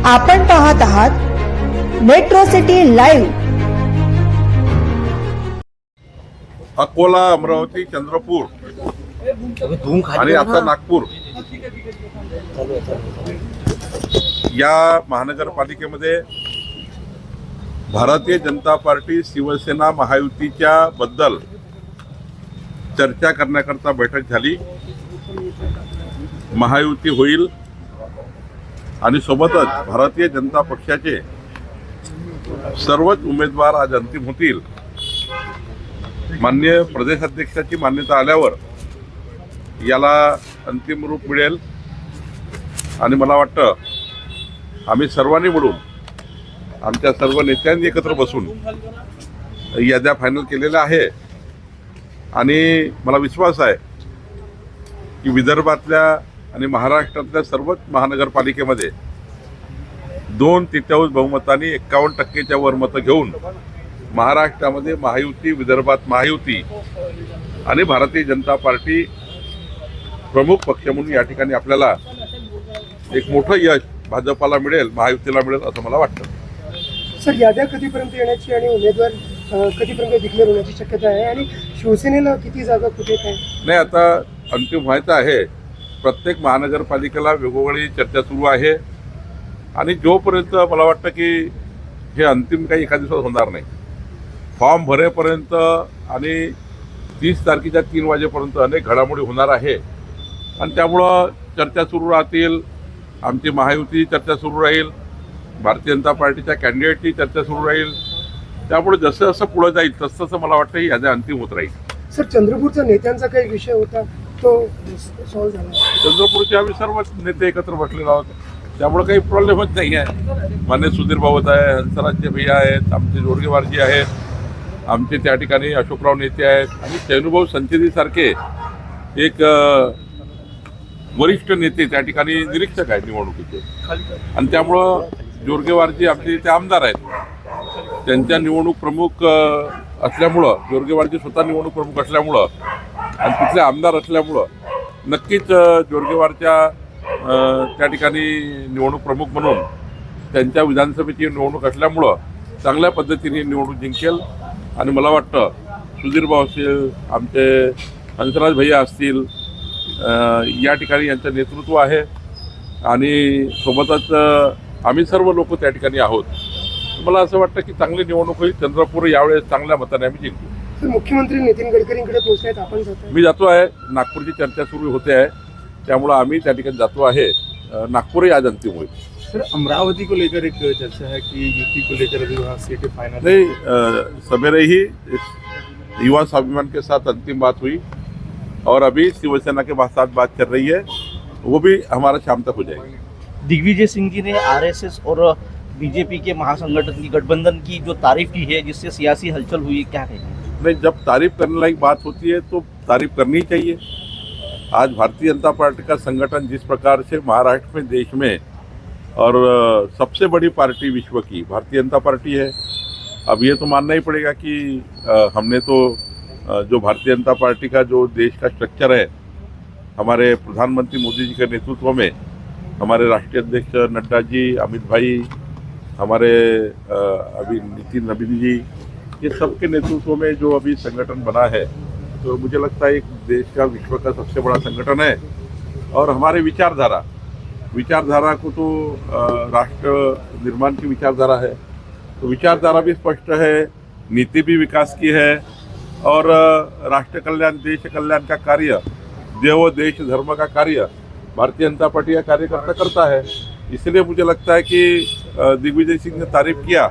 आपण पाहत आहात metro city live. Akola, Amravati, Chandrapur आणि आता नागपूर या महानगरपालिकेमध्ये भारतीय जनता पार्टी शिवसेना महायुतीच्या बद्दल चर्चा करण्याकरता बैठक झाली. महायुती होईल आणि सोबतच भारतीय जनता पक्षाचे सर्वच उमेदवार आज अंतिम होतील. माननीय प्रदेशाध्यक्षाची मान्यता आल्यावर याला अंतिम रूप मिळेल आणि मला वाटतं आम्ही सर्वांनी मिळून आमच्या सर्व नेत्यांनी एकत्र बसून याद्या फायनल केलेल्या आहे आणि मला विश्वास आहे की विदर्भातल्या आणि महाराष्ट्रातल्या सर्वच महानगरपालिकेमध्ये 2/3 बहुमताने 51% वर मतं घेऊन महाराष्ट्रामध्ये महायुती, विदर्भात महायुती आणि भारतीय जनता पार्टी प्रमुख पक्ष म्हणून या ठिकाणी आपल्याला एक मोठं यश भाजपाला मिळेल, महायुतीला मिळेल असं मला वाटतं. सर, याद्या कधीपर्यंत येण्याची आणि उमेदवार कधीपर्यंत डिक्लेअर होण्याची शक्यता आहे आणि शिवसेनेला किती जागा कुठे काय? नाही, आता अंतिम व्हायचं आहे. प्रत्येक महानगरपालिकेला वेगवेगळी चर्चा सुरू आहे आणि जोपर्यंत मला वाटतं की हे अंतिम काही एका दिवसात होणार नाही. फॉर्म भरेपर्यंत आणि 30 तारखेच्या 3 वाजेपर्यंत अनेक घडामोडी होणार आहे आणि त्यामुळं चर्चा सुरू राहतील. आमची महायुती चर्चा सुरू राहील, भारतीय जनता पार्टीच्या कॅन्डिडेटची चर्चा सुरू राहील. त्यामुळे जसं जसं पुढे जाईल तसं तसं मला वाटतं यादी अंतिम होत राहील. सर, चंद्रपूरचा नेत्यांचा काही विषय होता तो सॉल्व्ह झाला? चंद्रपूरचे आम्ही सर्व नेते एकत्र बसलेलो आहोत, त्यामुळे काही प्रॉब्लेमच नाही आहे. मान्य सुधीर भाऊत आहे, हंसराजचे भैया आहेत, आमचे जोडगेवारजी आहेत, आमचे त्या ठिकाणी अशोकराव नेते आहेत आणि चैनुभाऊ संचेतीसारखे एक वरिष्ठ नेते त्या ठिकाणी निरीक्षक आहेत निवडणुकीचे आणि त्यामुळं जोरगेवारजी आमचे इथे आमदार आहेत. त्यांच्या निवडणूक प्रमुख असल्यामुळं, जोरगेवारजी स्वतः निवडणूक प्रमुख असल्यामुळं आणि तिथले आमदार असल्यामुळं नक्कीच जोरगेवारच्या त्या ठिकाणी निवडणूक प्रमुख म्हणून त्यांच्या विधानसभेची निवडणूक असल्यामुळं चांगल्या पद्धतीने निवडणूक जिंकेल आणि मला वाटतं सुधीरभाऊ असतील, आमचे हंसराज भैया असतील, या ठिकाणी यांचं नेतृत्व आहे आणि सोबतच आम्ही सर्व लोक त्या ठिकाणी आहोत. मला असं वाटतं की चांगली निवडणूक होईल. चंद्रपूर यावेळेस चांगल्या मताने आम्ही जिंकू. मुख्यमंत्री नितीन गडकरींकडे पोहोचलेत, आपण जातो? मी जातो आहे. नागपूरची चर्चा सुरू होते आहे, त्यामुळं आम्ही त्या ठिकाणी जातो आहे. नागपूरही आज अंतिम होईल. सर, अमरावती को लेकर एक चर्चा है कि यूपी को लेकर अभी वहाँ सीटें फाइनल नहीं, सवेरे ही युवा स्वाभिमान के साथ अंतिम बात हुई और अभी शिवसेना के साथ बात चल रही है, वो भी हमारा शाम तक हो जाएगी. दिग्विजय सिंह जी ने आरएसएस और बीजेपी के महासंगठन की गठबंधन की जो तारीफ की है, जिससे सियासी हलचल हुई, क्या कहेंगे? नहीं, जब तारीफ करने लायक बात होती है तो तारीफ करनी ही चाहिए. आज भारतीय जनता पार्टी का संगठन जिस प्रकार से महाराष्ट्र में, देश में और सबसे बड़ी पार्टी विश्व की भारतीय जनता पार्टी है. अब ये तो मानना ही पड़ेगा कि हमने तो जो भारतीय जनता पार्टी का जो देश का स्ट्रक्चर है, हमारे प्रधानमंत्री मोदी जी के नेतृत्व में हमारे राष्ट्रीय अध्यक्ष नड्डा जी, अमित भाई, हमारे अभी नितिन नवीन जी, ये सबके नेतृत्व में जो अभी संगठन बना है, तो मुझे लगता है एक देश का, विश्व का सबसे बड़ा संगठन है. और हमारे विचारधारा को तो राष्ट्र निर्माण की विचारधारा है, तो विचारधारा भी स्पष्ट है, नीति भी विकास की है और राष्ट्र कल्याण, देश कल्याण का कार्य, देव देश धर्म का कार्य भारतीय जनता पार्टी का कार्यकर्ता करता है. इसलिए मुझे लगता है कि दिग्विजय सिंह ने तारीफ किया,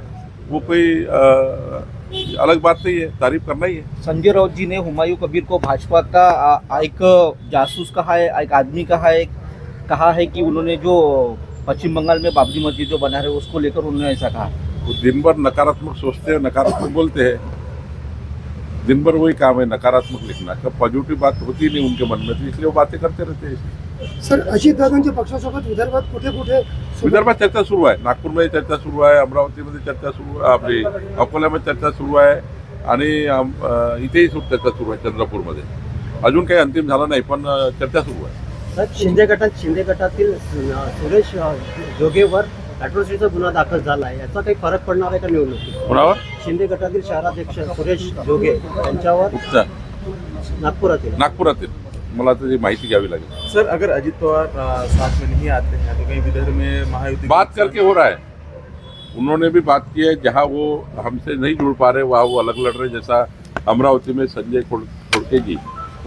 वो कोई अलग बात नहीं है, तारीफ करना ही है. संजय राउत जी ने हुमायूं कबीर को भाजपा का एक जासूस कहा है, एक आदमी कहा है कि उन्होंने जो पश्चिम बंगाल में बाबरी मस्जिद जो बना रहे उसको लेकर उन्होंने ऐसा कहा. वो दिन भर नकारात्मक सोचते हैं, नकारात्मक बोलते हैं. दिन भर वही काम है, नकारात्मक लिखना. कब पॉजिटिव बात होती नहीं उनके मन में, तो इसलिए वो बातें करते रहते हैं. सर, अजितदादांच्या पक्षासोबत विदर्भात कुठे कुठे विदर्भात चर्चा सुरू आहे, नागपूरमध्ये चर्चा सुरू आहे, अमरावतीमध्ये चर्चा सुरू आहे, आपली अकोल्यामध्ये चर्चा सुरू आहे आणि इथेही चर्चा सुरू आहे. चंद्रपूरमध्ये अजून काही अंतिम झालं नाही, पण चर्चा सुरू आहे. शिंदे गटातील सुरेश जोगेवर अॅट्रॉसिटीचा गुन्हा दाखल झाला आहे, याचा काही फरक पडणार आहे का निवडणुकीत? कोणावर? शिंदे गटातील शहराध्यक्ष सुरेश जोगे यांच्यावर कुठचा? नागपुरातील. नागपुरातील. मला त्याची माहिती घ्यावी लागेल. सर, अगर अजित पवार साथ में नहीं आते हैं तो कहीं विदर्भ में महायुति बात करके हो रहा है, उन्होंने भी बात की है, जहाँ वो हमसे नहीं जुड़ पा रहे वहाँ वो अलग लड़ रहे, जैसा अमरावती में संजय खोड़के जी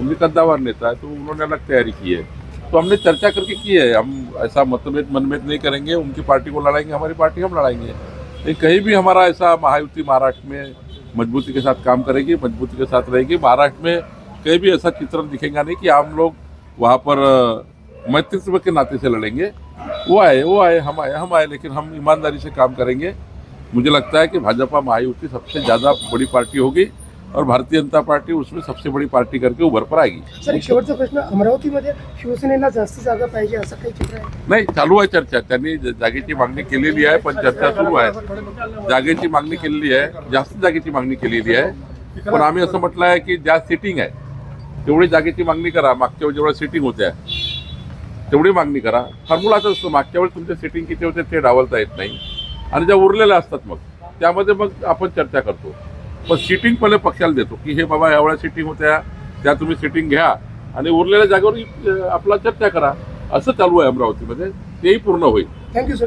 उनके कद्दावर नेता है तो उन्होंने अलग तैयारी की है, तो हमने चर्चा करके की है। हम ऐसा मतभेद मनभेद नहीं करेंगे, उनकी पार्टी को लड़ाएंगे, हमारी पार्टी हम लड़ाएंगे, लेकिन कहीं भी हमारा ऐसा महायुति महाराष्ट्र में मजबूती के साथ काम करेगी, मजबूती के साथ रहेगी। महाराष्ट्र में कहीं भी ऐसा चित्रण दिखेगा नहीं कि हम लोग वहाँ पर मैत्रित्व के नाते से लड़ेंगे। वो आए हम आए, लेकिन हम ईमानदारी से काम करेंगे। मुझे लगता है कि भाजपा महायुति सबसे ज़्यादा बड़ी पार्टी होगी और भारतीय जनता पार्टी उसमें सबसे बड़ी पार्टी करके उभर पर आएगी। सर, एक शेवटचा प्रश्न, अमरावतीमध्ये शिवसेनेला जास्त जागा पाहिजे असं काही चित्र आहे? नाही, चालू आहे चर्चा, त्यांनी जागेची मागणी केलेली आहे, पण चर्चा सुरू आहे। जागेची मागणी केलेली आहे, जास्त जागेची मागणी केलेली आहे, पण आम्ही असं म्हटलं आहे की ज्या सिटिंग आहे तेवढी जागेची मागणी करा। मागच्या वेळी जेवढ्या सिटिंग होत्या तेवढी मागणी करा। फॉर्म्युलाच असतो, मागच्या वेळी तुमचे सिटिंग किती होते ते डावलता येत नाही, आणि ज्या उरलेल्या असतात मग त्यामध्ये मग आपण चर्चा करतो। पण सिटिंग पहिले पक्षाला देतो की हे बाबा एवढ्या सिटिंग होत्या, त्या तुम्ही सिटिंग घ्या आणि उरलेल्या जागेवर आपला चर्चा करा। असं चालू आहे अमरावतीमध्ये, तेही पूर्ण होईल। Thank you sir.